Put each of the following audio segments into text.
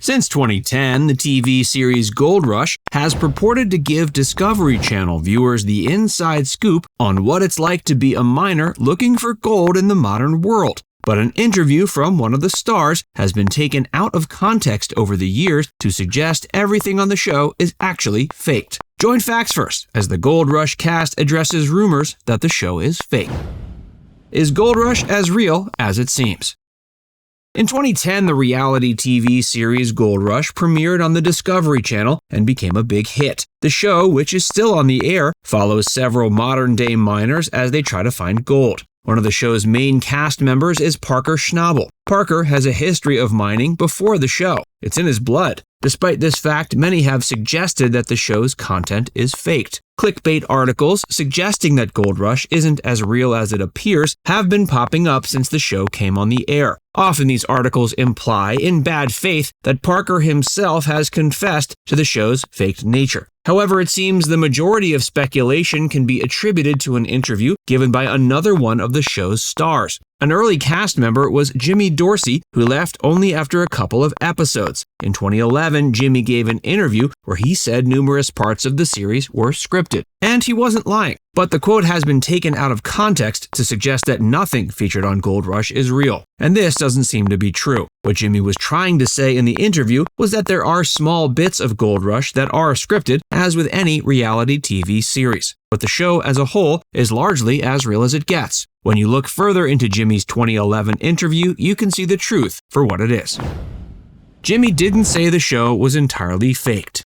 Since 2010, the TV series Gold Rush has purported to give Discovery Channel viewers the inside scoop on what it's like to be a miner looking for gold in the modern world. But an interview from one of the stars has been taken out of context over the years to suggest everything on the show is actually faked. Join Facts First as the Gold Rush cast addresses rumors that the show is fake. Is Gold Rush as real as it seems? In 2010, the reality TV series Gold Rush premiered on the Discovery Channel and became a big hit. The show, which is still on the air, follows several modern-day miners as they try to find gold. One of the show's main cast members is Parker Schnabel. Parker has a history of mining before the show. It's in his blood. Despite this fact, many have suggested that the show's content is faked. Clickbait articles suggesting that Gold Rush isn't as real as it appears have been popping up since the show came on the air. Often these articles imply, in bad faith, that Parker himself has confessed to the show's faked nature. However, it seems the majority of speculation can be attributed to an interview given by another one of the show's stars. An early cast member was Jimmy Dorsey, who left only after a couple of episodes. In 2011, Jimmy gave an interview where he said numerous parts of the series were scripted. And he wasn't lying. But the quote has been taken out of context to suggest that nothing featured on Gold Rush is real. And this doesn't seem to be true. What Jimmy was trying to say in the interview was that there are small bits of Gold Rush that are scripted, as with any reality TV series. But the show as a whole is largely as real as it gets. When you look further into Jimmy's 2011 interview, you can see the truth for what it is. Jimmy didn't say the show was entirely faked.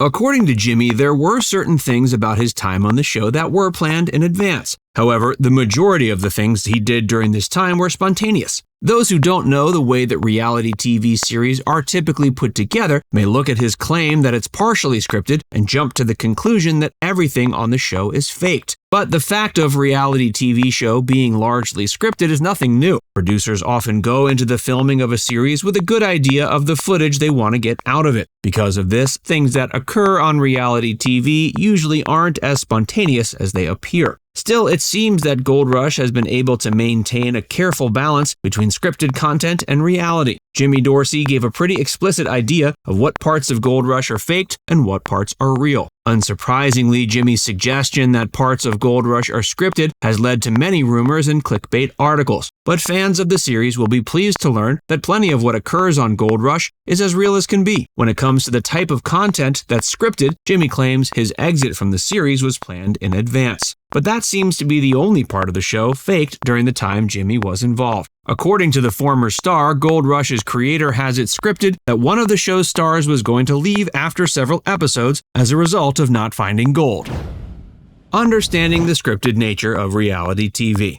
According to Jimmy, there were certain things about his time on the show that were planned in advance. However, the majority of the things he did during this time were spontaneous. Those who don't know the way that reality TV series are typically put together may look at his claim that it's partially scripted and jump to the conclusion that everything on the show is faked. But the fact of reality TV show being largely scripted is nothing new. Producers often go into the filming of a series with a good idea of the footage they want to get out of it. Because of this, things that occur on reality TV usually aren't as spontaneous as they appear. Still, it seems that Gold Rush has been able to maintain a careful balance between scripted content and reality. Jimmy Dorsey gave a pretty explicit idea of what parts of Gold Rush are faked and what parts are real. Unsurprisingly, Jimmy's suggestion that parts of Gold Rush are scripted has led to many rumors and clickbait articles. But fans of the series will be pleased to learn that plenty of what occurs on Gold Rush is as real as can be. When it comes to the type of content that's scripted, Jimmy claims his exit from the series was planned in advance. But that seems to be the only part of the show faked during the time Jimmy was involved. According to the former star, Gold Rush's creator has it scripted that one of the show's stars was going to leave after several episodes as a result of not finding gold. Understanding the scripted nature of reality TV.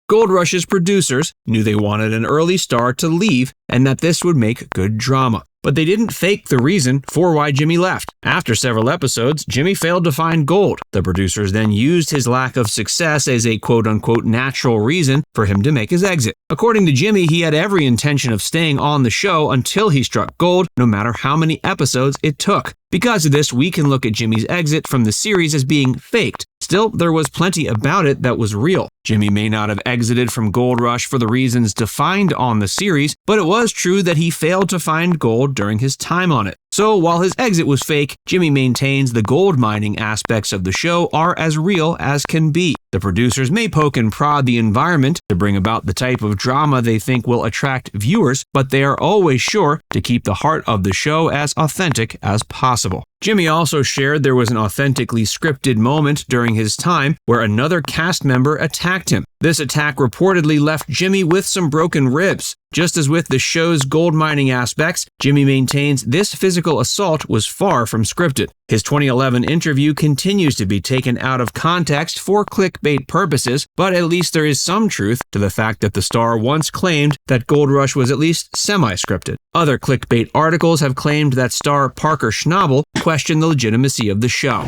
Gold Rush's producers knew they wanted an early star to leave and that this would make good drama. But they didn't fake the reason for why Jimmy left. After several episodes, Jimmy failed to find gold. The producers then used his lack of success as a quote-unquote natural reason for him to make his exit. According to Jimmy, he had every intention of staying on the show until he struck gold, no matter how many episodes it took. Because of this, we can look at Jimmy's exit from the series as being faked. Still, there was plenty about it that was real. Jimmy may not have exited from Gold Rush for the reasons defined on the series, but it was true that he failed to find gold during his time on it. So while his exit was fake, Jimmy maintains the gold mining aspects of the show are as real as can be. The producers may poke and prod the environment to bring about the type of drama they think will attract viewers, but they are always sure to keep the heart of the show as authentic as possible. Jimmy also shared there was an authentically scripted moment during his time where another cast member attacked him. This attack reportedly left Jimmy with some broken ribs. Just as with the show's gold mining aspects, Jimmy maintains this physical assault was far from scripted. His 2011 interview continues to be taken out of context for clickbait purposes, but at least there is some truth to the fact that the star once claimed that Gold Rush was at least semi-scripted. Other clickbait articles have claimed that star Parker Schnabel questioned the legitimacy of the show.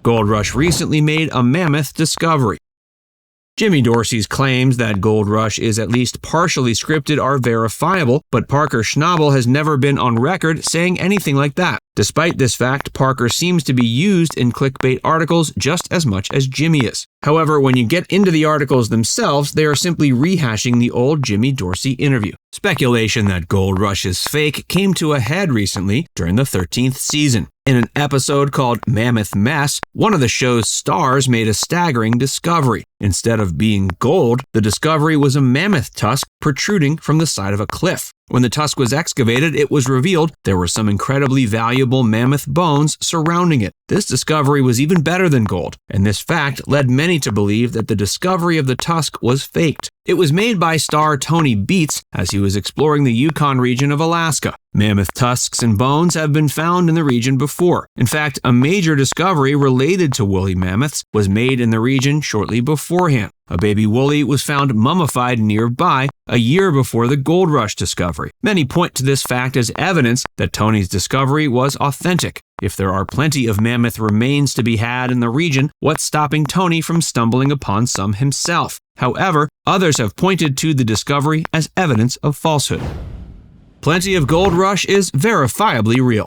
Gold Rush recently made a Mammoth discovery. Jimmy Dorsey's claims that Gold Rush is at least partially scripted are verifiable, but Parker Schnabel has never been on record saying anything like that. Despite this fact, Parker seems to be used in clickbait articles just as much as Jimmy is. However, when you get into the articles themselves, they are simply rehashing the old Jimmy Dorsey interview. Speculation that Gold Rush is fake came to a head recently during the 13th season. In an episode called Mammoth Mess, one of the show's stars made a staggering discovery. Instead of being gold, the discovery was a mammoth tusk protruding from the side of a cliff. When the tusk was excavated, it was revealed there were some incredibly valuable mammoth bones surrounding it. This discovery was even better than gold, and this fact led many to believe that the discovery of the tusk was faked. It was made by star Tony Beets as he was exploring the Yukon region of Alaska. Mammoth tusks and bones have been found in the region before. In fact, a major discovery related to woolly mammoths was made in the region shortly beforehand. A baby woolly was found mummified nearby a year before the Gold Rush discovery. Many point to this fact as evidence that Tony's discovery was authentic. If there are plenty of mammoth remains to be had in the region, what's stopping Tony from stumbling upon some himself? However, others have pointed to the discovery as evidence of falsehood. Plenty of Gold Rush is verifiably real.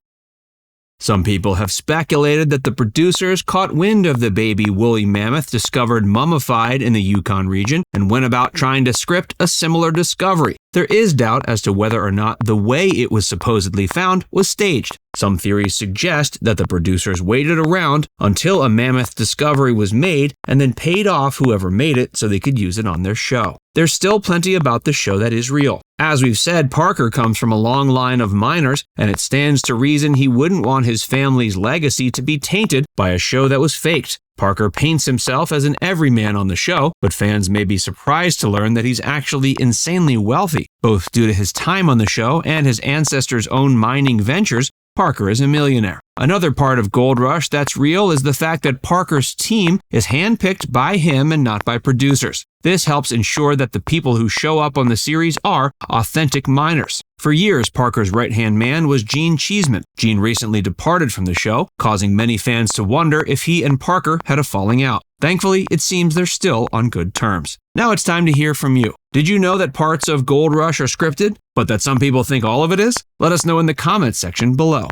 Some people have speculated that the producers caught wind of the baby woolly mammoth discovered mummified in the Yukon region and went about trying to script a similar discovery. There is doubt as to whether or not the way it was supposedly found was staged. Some theories suggest that the producers waited around until a mammoth discovery was made and then paid off whoever made it so they could use it on their show. There's still plenty about the show that is real. As we've said, Parker comes from a long line of miners, and it stands to reason he wouldn't want his family's legacy to be tainted by a show that was faked. Parker paints himself as an everyman on the show, but fans may be surprised to learn that he's actually insanely wealthy. Both due to his time on the show and his ancestors' own mining ventures, Parker is a millionaire. Another part of Gold Rush that's real is the fact that Parker's team is handpicked by him and not by producers. This helps ensure that the people who show up on the series are authentic miners. For years, Parker's right-hand man was Gene Cheeseman. Gene recently departed from the show, causing many fans to wonder if he and Parker had a falling out. Thankfully, it seems they're still on good terms. Now it's time to hear from you. Did you know that parts of Gold Rush are scripted, but that some people think all of it is? Let us know in the comments section below.